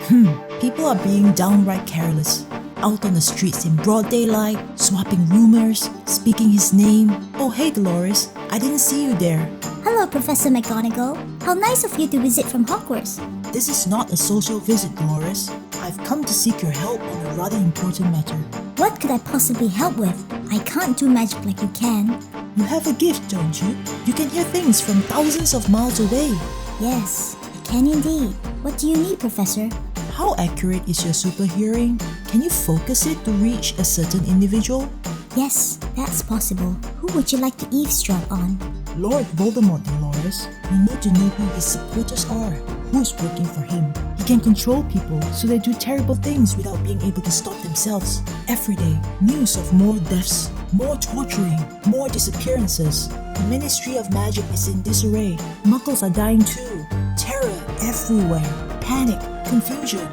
People are being downright careless. Out on the streets in broad daylight, swapping rumors, speaking his name. Oh hey Dolores, I didn't see you there. Hello, Professor McGonagall. How nice of you to visit from Hogwarts. This is not a social visit, Dolores. I've come to seek your help on a rather important matter. What could I possibly help with? I can't do magic like you can. You have a gift, don't you? You can hear things from thousands of miles away. Yes, I can indeed. What do you need, Professor? How accurate is your super hearing? Can you focus it to reach a certain individual? Yes, that's possible. Who would you like to eavesdrop on? Lord Voldemort, Dolores. We need to know who his supporters are, who's working for him. He can control people so they do terrible things without being able to stop themselves. Every day, news of more deaths, more torturing, more disappearances. The Ministry of Magic is in disarray. Muggles are dying too. Terror everywhere. Panic, confusion.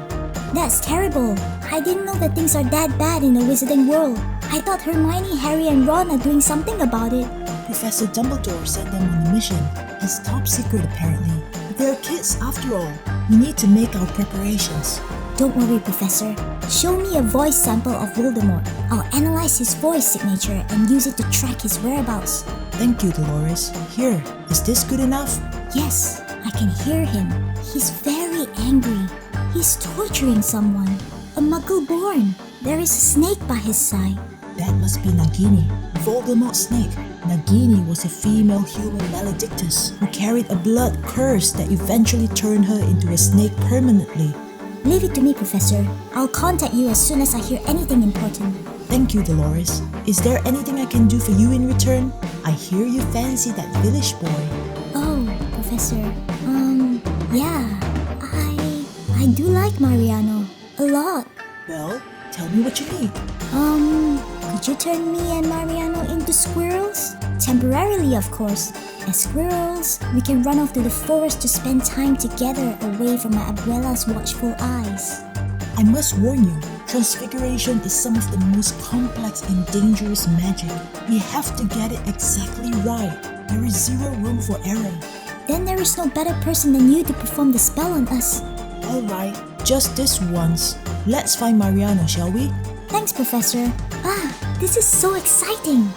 That's terrible. I didn't know that things are that bad in the wizarding world. I thought Hermione, Harry, and Ron are doing something about it. Professor Dumbledore sent them on a mission. It's top secret apparently. But they're kids after all. We need to make our preparations. Don't worry, Professor. Show me a voice sample of Voldemort. I'll analyze his voice signature and use it to track his whereabouts. Thank you, Dolores. Here, is this good enough? Yes, I can hear him. He's very angry. He's torturing someone. A Muggle born. There is a snake by his side. That must be Nagini, Voldemort's snake. Nagini was a female human maledictus who carried a blood curse that eventually turned her into a snake permanently. Leave it to me, Professor. I'll contact you as soon as I hear anything important. Thank you, Dolores. Is there anything I can do for you in return? I hear you fancy that village boy. Oh, Professor. Yeah. I do like Mariano. A lot. Well, tell me what you need. Could you turn me and Mariano into squirrels? Temporarily, of course. As squirrels, we can run off to the forest to spend time together away from my abuela's watchful eyes. I must warn you, transfiguration is some of the most complex and dangerous magic. We have to get it exactly right. There is zero room for error. Then there is no better person than you to perform the spell on us. Alright, just this once. Let's find Mariano, shall we? Thanks, Professor. This is so exciting.